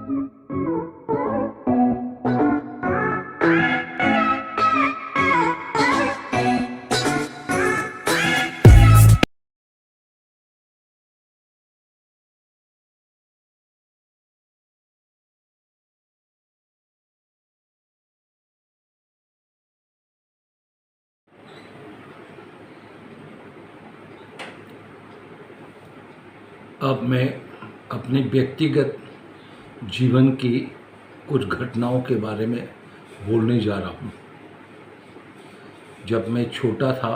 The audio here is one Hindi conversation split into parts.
अब मैं अपने व्यक्तिगत जीवन की कुछ घटनाओं के बारे में बोलने जा रहा हूँ। जब मैं छोटा था,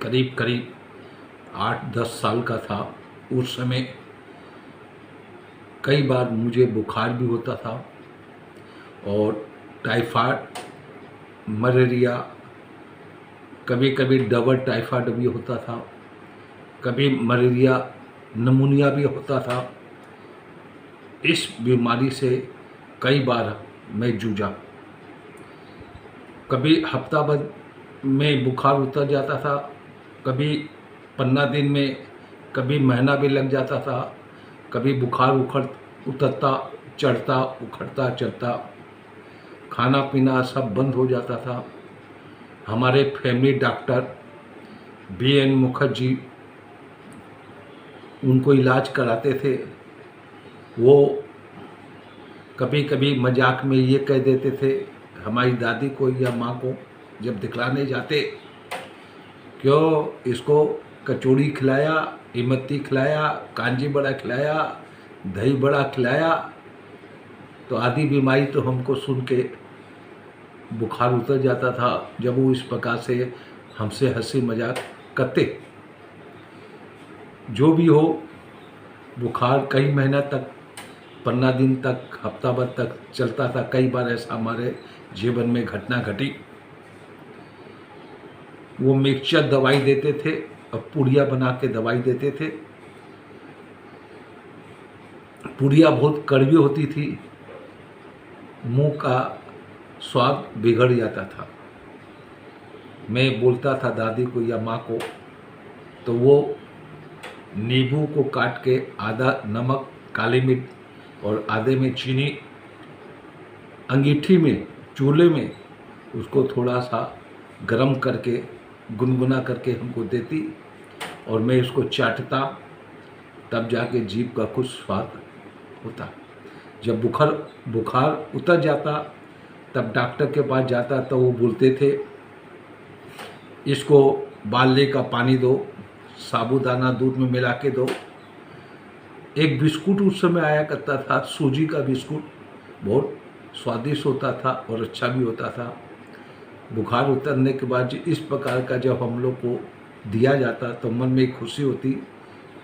करीब करीब 8-10 साल का था, उस समय कई बार मुझे बुखार भी होता था और टाइफाइड, मलेरिया, कभी कभी डबल टाइफाइड भी होता था, कभी मलेरिया निमोनिया भी होता था। इस बीमारी से कई बार मैं जूझा। कभी हफ्ता भर में बुखार उतर जाता था, कभी 15 दिन में, कभी महीना भी लग जाता था। कभी बुखार उतरता चढ़ता, उखड़ता चढ़ता, खाना पीना सब बंद हो जाता था। हमारे फैमिली डॉक्टर BN मुखर्जी उनको इलाज कराते थे। वो कभी कभी मजाक में ये कह देते थे हमारी दादी को या माँ को, जब दिखलाने जाते, क्यों इसको कचौड़ी खिलाया, इमरती खिलाया, कांजी बड़ा खिलाया, दही बड़ा खिलाया। तो आधी बीमारी तो हमको सुन के बुखार उतर जाता था जब वो इस प्रकार से हमसे हंसी मजाक करते। जो भी हो, बुखार कई महीना तक, 15 दिन तक, हफ्ता भर तक चलता था। कई बार ऐसा हमारे जीवन में घटना घटी। वो मिक्सचर दवाई देते थे और पुड़िया बना के दवाई देते थे। पुड़िया बहुत कड़वी होती थी, मुंह का स्वाद बिगड़ जाता था। मैं बोलता था दादी को या माँ को, तो वो नींबू को काट के आधा नमक, काली मिर्च और आधे में चीनी अंगीठी में, चूल्हे में उसको थोड़ा सा गरम करके गुनगुना करके हमको देती और मैं इसको चाटता, तब जाके जीभ का कुछ स्वाद होता। जब बुखार उतर जाता तब डॉक्टर के पास जाता तो वो बोलते थे इसको बाल्ले का पानी दो, साबूदाना दूध में मिला के दो। एक बिस्कुट उस समय आया करता था, सूजी का बिस्कुट, बहुत स्वादिष्ट होता था और अच्छा भी होता था। बुखार उतरने के बाद इस प्रकार का जब हम लोग को दिया जाता तो मन में एक खुशी होती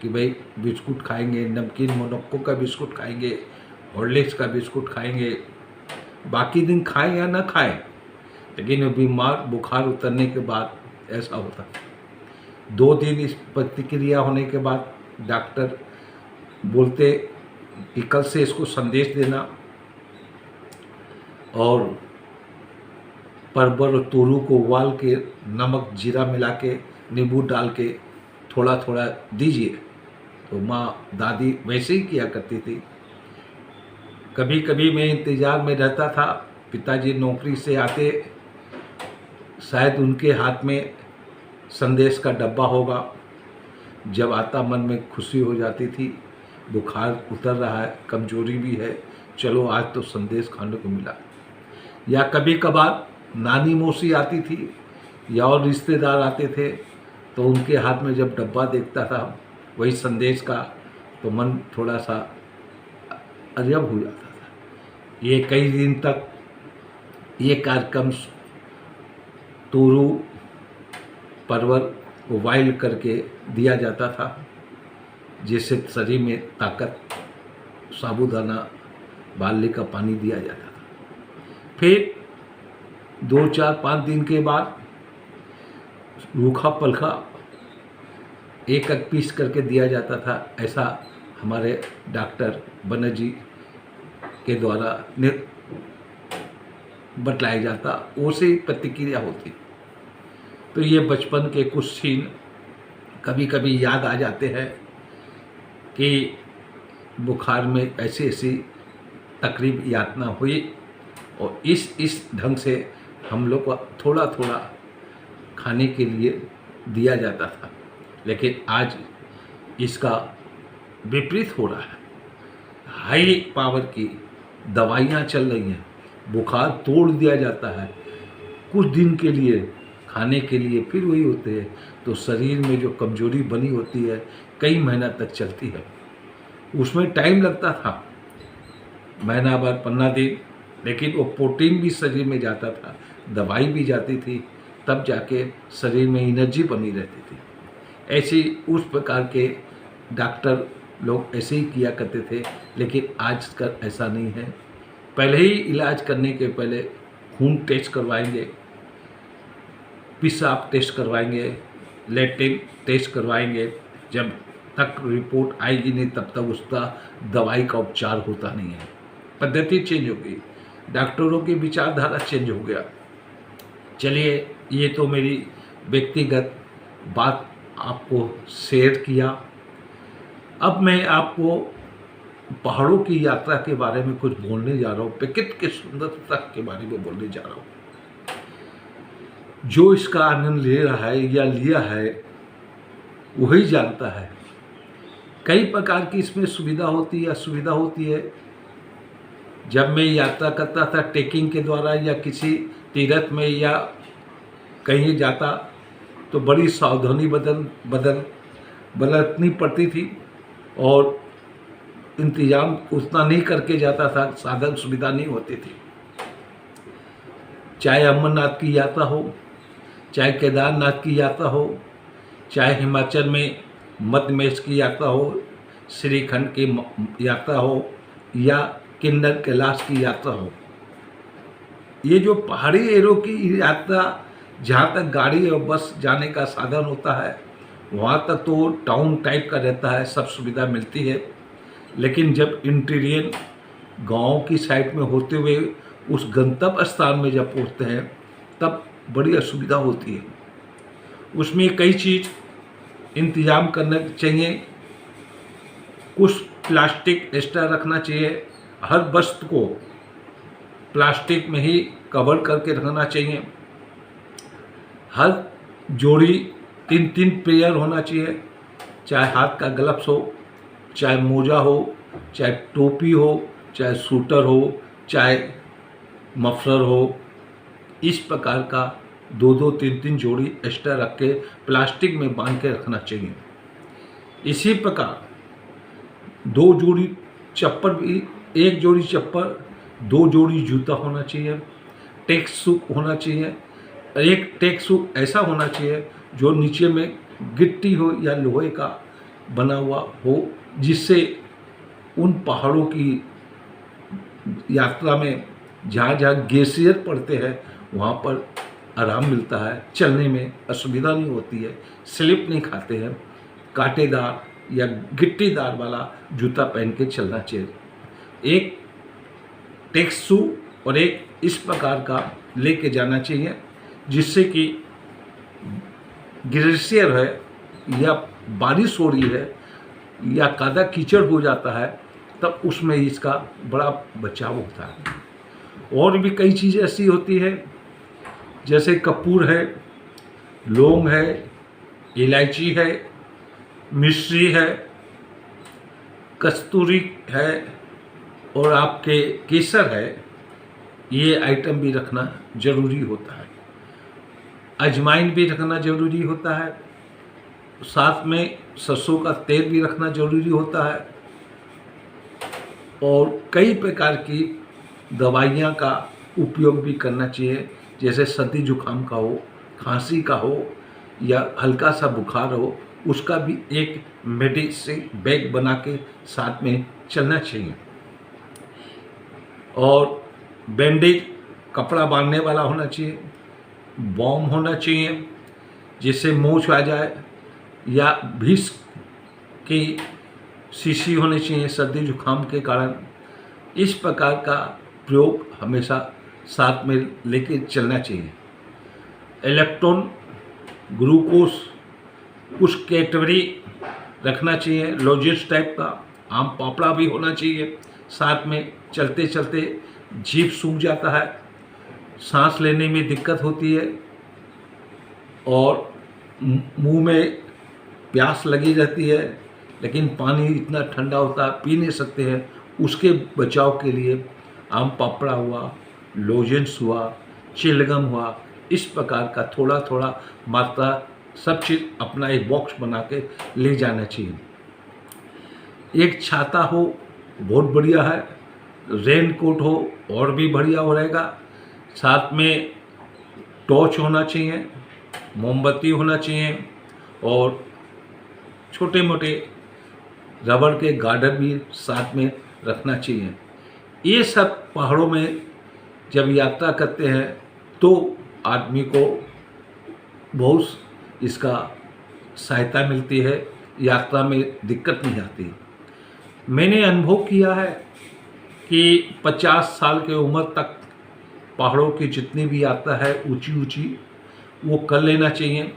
कि भाई बिस्कुट खाएंगे, नमकीन मोनक्को का बिस्कुट खाएंगे, हॉर्लिक्स का बिस्कुट खाएंगे। बाकी दिन खाएं या ना खाएं, लेकिन बुखार उतरने के बाद ऐसा होता। 2 दिन इस प्रतिक्रिया होने के बाद डॉक्टर बोलते कि कल से इसको संदेश देना और परवल और तोरू को उबाल के नमक जीरा मिला के नींबू डाल के थोड़ा थोड़ा दीजिए। तो माँ दादी वैसे ही किया करती थी। कभी कभी मैं इंतज़ार में रहता था, पिताजी नौकरी से आते, शायद उनके हाथ में संदेश का डब्बा होगा। जब आता मन में खुशी हो जाती थी, बुखार उतर रहा है, कमजोरी भी है, चलो आज तो संदेश खाने को मिला। या कभी कभार नानी मौसी आती थी या और रिश्तेदार आते थे, तो उनके हाथ में जब डब्बा देखता था वही संदेश का, तो मन थोड़ा सा अजब हो जाता था। ये कई दिन तक ये कार्यक्रम तोरू परवल को बॉयल करके दिया जाता था, जिससे शरीर में ताकत, साबूदाना, बाल्ले का पानी दिया जाता था। फिर 2-4-5 दिन के बाद रूखा पलखा एक पीस करके दिया जाता था। ऐसा हमारे डॉक्टर बनर्जी के द्वारा बतलाया जाता, उसे प्रतिक्रिया होती। तो ये बचपन के कुछ सीन कभी कभी याद आ जाते हैं कि बुखार में ऐसी ऐसी तकलीफ यातना हुई और इस ढंग से हम लोग को थोड़ा थोड़ा खाने के लिए दिया जाता था। लेकिन आज इसका विपरीत हो रहा है। हाई पावर की दवाइयाँ चल रही हैं, बुखार तोड़ दिया जाता है कुछ दिन के लिए, खाने के लिए फिर वही होते हैं। तो शरीर में जो कमजोरी बनी होती है कई महीना तक चलती है। उसमें टाइम लगता था, महीना भर 15 दिन, लेकिन वो प्रोटीन भी शरीर में जाता था, दवाई भी जाती थी, तब जाके शरीर में एनर्जी बनी रहती थी। ऐसी उस प्रकार के डॉक्टर लोग ऐसे ही किया करते थे। लेकिन आजकल ऐसा नहीं है। पहले ही इलाज करने के पहले खून टेस्ट करवाएंगे, पेशाब टेस्ट करवाएंगे, लैट्रिन टेस्ट करवाएंगे। जब तक रिपोर्ट आएगी नहीं तब तक उसका दवाई का उपचार होता नहीं है। पद्धति चेंज हो गई, डॉक्टरों की विचारधारा चेंज हो गया। चलिए, ये तो मेरी व्यक्तिगत बात आपको शेयर किया। अब मैं आपको पहाड़ों की यात्रा के बारे में कुछ बोलने जा रहा हूँ, प्रकृति की सुंदरता के बारे में बोलने जा रहा हूँ। जो इसका आनंद ले रहा है या लिया है वही जानता है। कई प्रकार की इसमें सुविधा होती है, असुविधा होती है। जब मैं यात्रा करता था ट्रेकिंग के द्वारा या किसी तीर्थ में या कहीं जाता तो बड़ी सावधानी बरतनी पड़ती थी और इंतजाम उतना नहीं करके जाता था, साधन सुविधा नहीं होती थी। चाहे अमरनाथ की यात्रा हो, चाहे केदारनाथ की यात्रा हो, चाहे हिमाचल में मध्यमेश की यात्रा हो, श्रीखंड की यात्रा हो या किन्नर कैलाश की यात्रा हो। ये जो पहाड़ी एरियो की यात्रा, जहाँ तक गाड़ी और बस जाने का साधन होता है वहाँ तक तो टाउन टाइप का रहता है, सब सुविधा मिलती है। लेकिन जब इंटीरियर गांव की साइड में होते हुए उस गंतव्य स्थान में जब पहुँचते हैं तब बड़ी असुविधा होती है। उसमें कई चीज़ इंतजाम करना चाहिए। कुछ प्लास्टिक एक्स्ट्रा रखना चाहिए, हर वस्तु को प्लास्टिक में ही कवर करके रखना चाहिए। हर जोड़ी 3 पेयर होना चाहिए, चाहे हाथ का ग्लव्स हो, चाहे मोजा हो, चाहे टोपी हो, चाहे सूटर हो, चाहे मफलर हो। इस प्रकार का 2 3 जोड़ी एक्स्ट्रा रख के प्लास्टिक में बांध के रखना चाहिए। इसी प्रकार 2 जोड़ी चप्पल भी, 1 जोड़ी चप्पल, 2 जोड़ी जूता होना चाहिए। टेक शू होना चाहिए। एक टेक शू ऐसा होना चाहिए जो नीचे में गिट्टी हो या लोहे का बना हुआ हो, जिससे उन पहाड़ों की यात्रा में जहाँ जहाँ ग्लेशियर पड़ते हैं वहाँ पर आराम मिलता है, चलने में असुविधा नहीं होती है, स्लिप नहीं खाते हैं। कांटेदार या गिट्टीदार वाला जूता पहन के चलना चाहिए। एक टेक शू और एक इस प्रकार का लेके जाना चाहिए, जिससे कि ग्लेशियर है या बारिश हो रही है या कादा कीचड़ हो जाता है तब उसमें इसका बड़ा बचाव होता है। और भी कई चीज़ें ऐसी होती है, जैसे कपूर है, लौंग है, इलायची है, मिश्री है, कस्तूरी है और आपके केसर है। ये आइटम भी रखना जरूरी होता है। अजवाइन भी रखना जरूरी होता है। साथ में सरसों का तेल भी रखना जरूरी होता है। और कई प्रकार की दवाइयाँ का उपयोग भी करना चाहिए, जैसे सर्दी जुकाम का हो, खांसी का हो या हल्का सा बुखार हो, उसका भी एक मेडिसिन बैग बना के साथ में चलना चाहिए। और बैंडेज, कपड़ा बांधने वाला होना चाहिए। बॉम होना चाहिए जिससे मोच आ जाए, या विष की शीशी होनी चाहिए सर्दी जुकाम के कारण। इस प्रकार का प्रयोग हमेशा साथ में लेके चलना चाहिए। इलेक्ट्रॉन, ग्लूकोज, कुछ कैडबरी रखना चाहिए, लॉजेंस टाइप का। आम पापड़ा भी होना चाहिए साथ में चलते चलते जीभ सूख जाता है, सांस लेने में दिक्कत होती है और मुंह में प्यास लगी रहती है, लेकिन पानी इतना ठंडा होता है पी नहीं सकते हैं। उसके बचाव के लिए आम पापड़ा हुआ, लोजेंस हुआ, चिलगम हुआ, इस प्रकार का थोड़ा थोड़ा मात्रा सब चीज़ अपना एक बॉक्स बना के ले जाना चाहिए। एक छाता हो बहुत बढ़िया है, रेन कोट हो और भी बढ़िया हो रहेगा। साथ में टॉर्च होना चाहिए, मोमबत्ती होना चाहिए और छोटे मोटे रबड़ के गार्डर भी साथ में रखना चाहिए। ये सब पहाड़ों में जब यात्रा करते हैं तो आदमी को बहुत इसका सहायता मिलती है, यात्रा में दिक्कत नहीं आती। मैंने अनुभव किया है कि 50 साल के उम्र तक पहाड़ों की जितनी भी यात्रा है ऊंची ऊंची वो कर लेना चाहिए।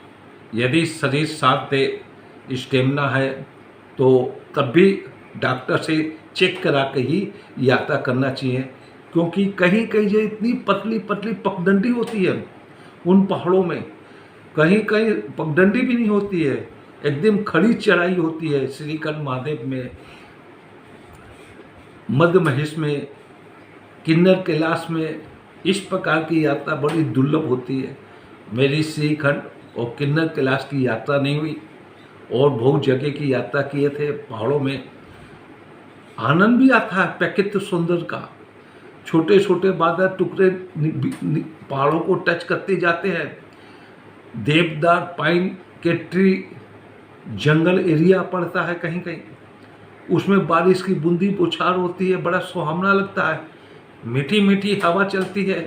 यदि शरीर साथ दे, स्टेमिना है, तो तब भी डॉक्टर से चेक करा के ही यात्रा करना चाहिए, क्योंकि कहीं कहीं जो इतनी पतली पतली पगडंडी होती है उन पहाड़ों में, कहीं कहीं पगडंडी भी नहीं होती है, एकदम खड़ी चढ़ाई होती है। श्रीखंड महादेव में, मध्य महेश में, किन्नर कैलाश में इस प्रकार की यात्रा बड़ी दुर्लभ होती है। मेरी श्रीखंड और किन्नर कैलाश की यात्रा नहीं हुई और बहुत जगह की यात्रा किए थे पहाड़ों में। आनंद भी आता है प्रकृति सुंदर का, छोटे छोटे बादल टुकड़े पहाड़ों को टच करते जाते हैं। देवदार पाइन के ट्री जंगल एरिया पड़ता है कहीं कहीं, उसमें बारिश की बूंदी बौछार होती है, बड़ा सुहावना लगता है। मीठी मीठी हवा चलती है,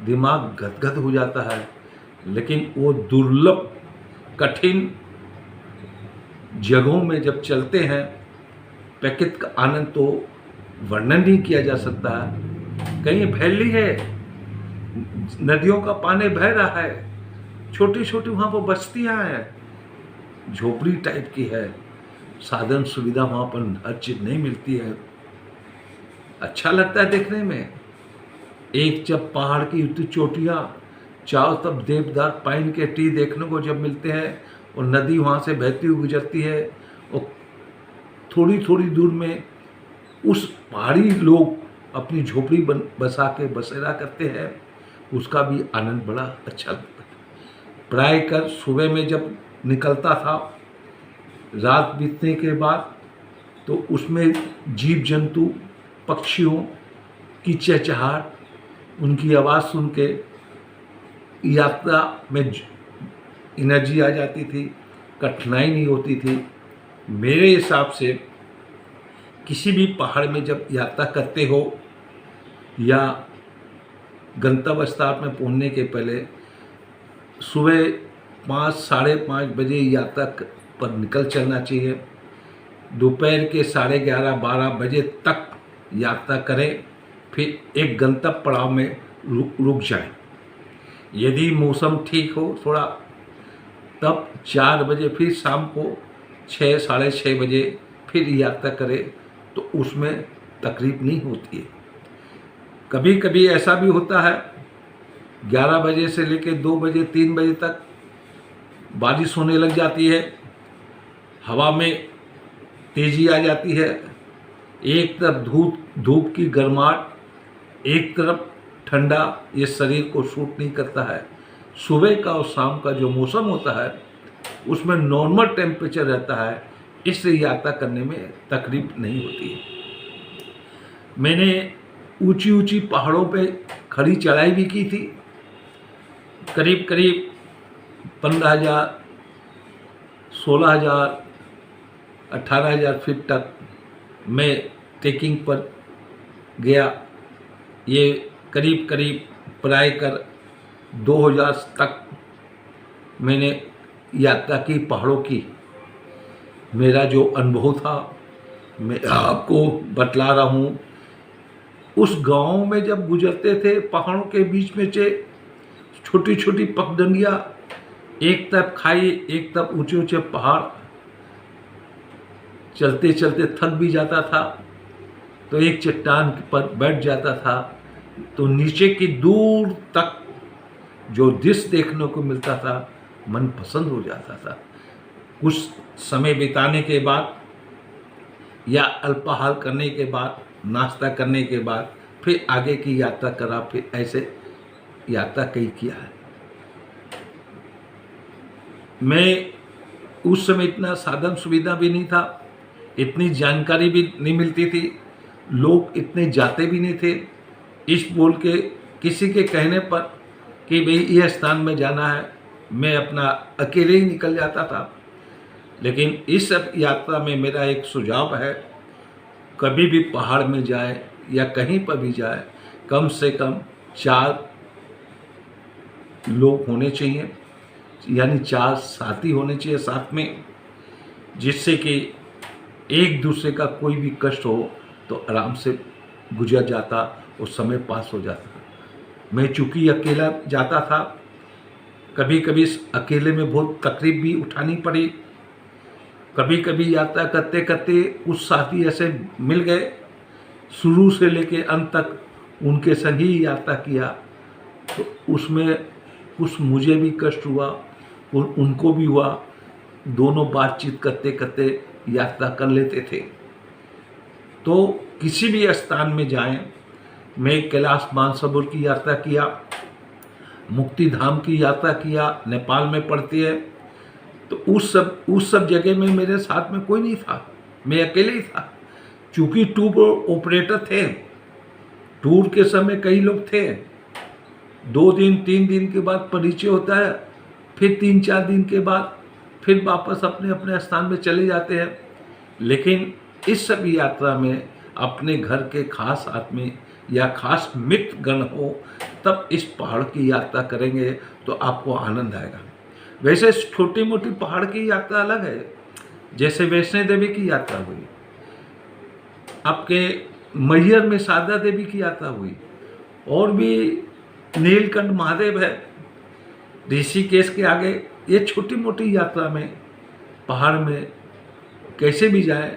दिमाग गदगद हो जाता है। लेकिन वो दुर्लभ कठिन जगहों में जब चलते हैं, प्रकृति का आनंद तो वर्णन नहीं किया जा सकता है। कहीं वैली है, नदियों का पानी बह रहा है, छोटी छोटी वहाँ पर बस्तियाँ हैं, झोपड़ी टाइप की है, साधन सुविधा वहाँ पर हर चीज़ नहीं मिलती है। अच्छा लगता है देखने में। एक जब पहाड़ की इतनी चोटियाँ, चारों तरफ देवदार पाइन के ट्री देखने को जब मिलते हैं और नदी वहाँ से बहती हुई गुजरती है और थोड़ी थोड़ी दूर में उस पहाड़ी लोग अपनी झोपड़ी बसा के बसेरा करते हैं, उसका भी आनंद बड़ा अच्छा लगता है। प्राय कर सुबह में जब निकलता था, रात बीतने के बाद, तो उसमें जीव जंतु पक्षियों की चहचहाट, उनकी आवाज़ सुन के यात्रा में एनर्जी आ जाती थी, कठिनाई नहीं होती थी। मेरे हिसाब से किसी भी पहाड़ में जब यात्रा करते हो या गंतव्य स्थान में पहुंचने के पहले सुबह 5 साढ़े 5 बजे यात्रा पर निकल चलना चाहिए। दोपहर के 11:30 12 बजे तक यात्रा करें, फिर एक गंतव्य पड़ाव में रुक जाएं। यदि मौसम ठीक हो थोड़ा, तब 4 बजे फिर शाम को 6 साढ़े 6 बजे फिर यात्रा करें, तो उसमें तकलीफ नहीं होती है। कभी कभी ऐसा भी होता है 11 बजे से लेकर 2 बजे 3 बजे तक बारिश होने लग जाती है, हवा में तेजी आ जाती है, एक तरफ धूप की गर्माहट, एक तरफ ठंडा, ये शरीर को सूट नहीं करता है। सुबह का और शाम का जो मौसम होता है उसमें नॉर्मल टेम्परेचर रहता है, इससे यात्रा करने में तकलीफ नहीं होती है। मैंने ऊंची ऊंची पहाड़ों पे खड़ी चढ़ाई भी की थी, करीब करीब 15,000 16,000 18,000 फीट तक मैं ट्रेकिंग पर गया। ये करीब करीब प्राय कर 2,000 तक मैंने यात्रा की पहाड़ों की। मेरा जो अनुभव था मैं आपको बतला रहा हूँ। उस गांव में जब गुजरते थे, पहाड़ों के बीच में से छोटी छोटी पगडंडियाँ, एक तरफ खाई एक तरफ ऊंचे ऊंचे पहाड़, चलते चलते थक भी जाता था। तो एक चट्टान पर बैठ जाता था तो नीचे की दूर तक जो दृश्य देखने को मिलता था मन पसंद हो जाता था। कुछ समय बिताने के बाद या अल्पाहार करने के बाद, नाश्ता करने के बाद फिर आगे की यात्रा करा, फिर ऐसे यात्रा कई किया है। मैं उस समय इतना साधन सुविधा भी नहीं था, इतनी जानकारी भी नहीं मिलती थी, लोग इतने जाते भी नहीं थे। इस बोल के किसी के कहने पर कि भाई ये स्थान में जाना है, मैं अपना अकेले ही निकल जाता था। लेकिन इस यात्रा में मेरा एक सुझाव है, कभी भी पहाड़ में जाए या कहीं पर भी जाए, कम से कम 4 लोग होने चाहिए, यानी 4 साथी होने चाहिए साथ में, जिससे कि एक दूसरे का कोई भी कष्ट हो तो आराम से गुजर जाता और समय पास हो जाता। मैं चूँकि अकेला जाता था, कभी कभी अकेले में बहुत तकलीफ भी उठानी पड़ी। कभी कभी यात्रा करते करते कुछ साथी ऐसे मिल गए, शुरू से लेके अंत तक उनके संग ही यात्रा किया, तो उसमें कुछ मुझे भी कष्ट हुआ और उनको भी हुआ। दोनों बातचीत करते करते यात्रा कर लेते थे। तो किसी भी स्थान में जाएं, मैं कैलाश मानसरोवर की यात्रा किया, मुक्ति धाम की यात्रा किया, नेपाल में पड़ती है। तो उस सब जगह में मेरे साथ में कोई नहीं था, मैं अकेले ही था। चूँकि टूर ऑपरेटर थे, टूर के समय कई लोग थे, 2 दिन 3 दिन के बाद परिचय होता है, फिर 3-4 दिन के बाद फिर वापस अपने अपने स्थान में चले जाते हैं। लेकिन इस सब यात्रा में अपने घर के खास आदमी या खास मित्र गण हो तब इस पहाड़ की यात्रा करेंगे तो आपको आनंद आएगा। वैसे छोटी मोटी पहाड़ की यात्रा अलग है, जैसे वैष्णो देवी की यात्रा हुई, आपके मैहर में शारदा देवी की यात्रा हुई, और भी नीलकंठ महादेव है ऋषिकेश के आगे। ये छोटी मोटी यात्रा में पहाड़ में कैसे भी जाए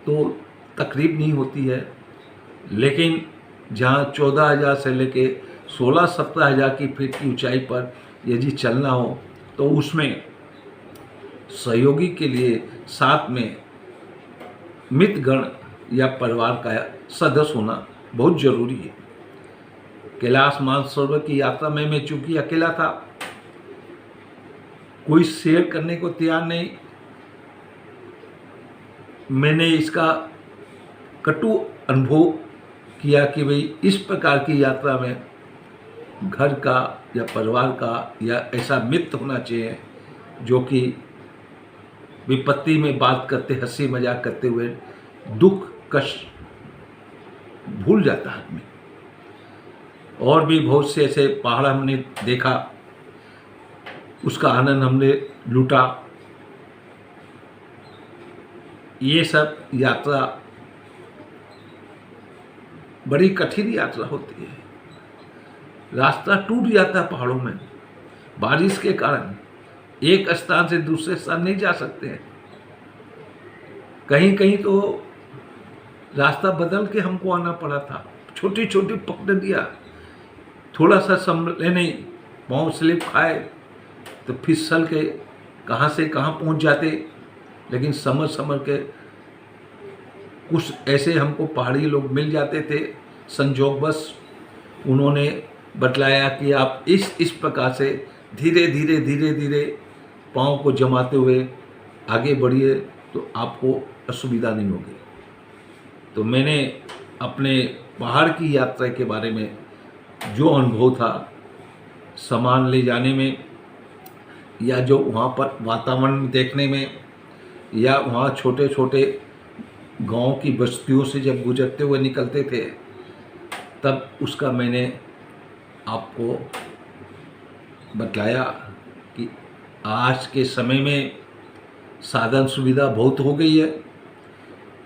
तो तकलीफ नहीं होती है। लेकिन जहाँ 14,000 से लेके 16-17,000 की फीट की ऊंचाई पर यदि चलना हो तो उसमें सहयोगी के लिए साथ में मित्रगण या परिवार का सदस्य होना बहुत जरूरी है। कैलाश मानसरोवर की यात्रा में मैं चूंकि अकेला था, कोई शेयर करने को तैयार नहीं, मैंने इसका कटु अनुभव किया कि भाई इस प्रकार की यात्रा में घर का या परिवार का या ऐसा मित्र होना चाहिए जो कि विपत्ति में बात करते, हंसी मजाक करते हुए दुख कष्ट भूल जाता है आदमी। और भी बहुत से ऐसे पहाड़ हमने देखा, उसका आनंद हमने लूटा। ये सब यात्रा बड़ी कठिन यात्रा होती है, रास्ता टूट जाता है पहाड़ों में, बारिश के कारण एक स्थान से दूसरे स्थान नहीं जा सकते हैं। कहीं कहीं तो रास्ता बदल के हमको आना पड़ा था, छोटी छोटी पगडंडियाँ, थोड़ा सा संभले नहीं, पाँव स्लिप खाए तो फिसल के कहाँ से कहाँ पहुँच जाते। लेकिन समझ के कुछ ऐसे हमको पहाड़ी लोग मिल जाते थे संजोगवश, उन्होंने बतलाया कि आप इस प्रकार से धीरे धीरे धीरे धीरे पाँव को जमाते हुए आगे बढ़िए तो आपको असुविधा नहीं होगी। तो मैंने अपने पहाड़ की यात्रा के बारे में जो अनुभव था, सामान ले जाने में या जो वहाँ पर वातावरण देखने में या वहाँ छोटे छोटे गांव की बस्तियों से जब गुजरते हुए निकलते थे, तब उसका मैंने आपको बताया कि आज के समय में साधन सुविधा बहुत हो गई है,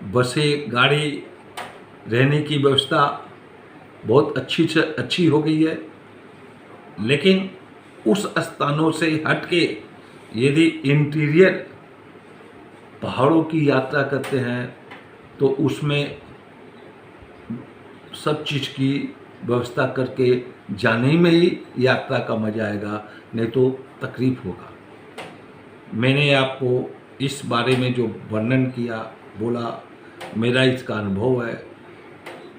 बसें गाड़ी रहने की व्यवस्था बहुत अच्छी से अच्छी हो गई है। लेकिन उस स्थानों से हट के यदि इंटीरियर पहाड़ों की यात्रा करते हैं तो उसमें सब चीज़ की व्यवस्था करके जाने में ही यात्रा का मजा आएगा, नहीं तो तकलीफ होगा। मैंने आपको इस बारे में जो वर्णन किया, बोला, मेरा इसका अनुभव है।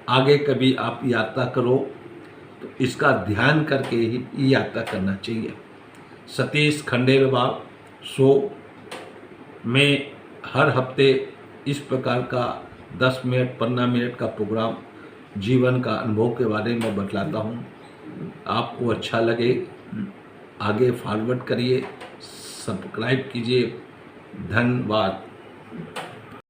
आगे कभी आप यात्रा करो तो इसका ध्यान करके ही यात्रा करना चाहिए। सतीश खंडेलवाल शो में हर हफ्ते इस प्रकार का 10 मिनट 15 मिनट का प्रोग्राम जीवन का अनुभव के बारे में बतलाता हूँ। आपको अच्छा लगे आगे फॉरवर्ड करिए, सब्सक्राइब कीजिए। धन्यवाद।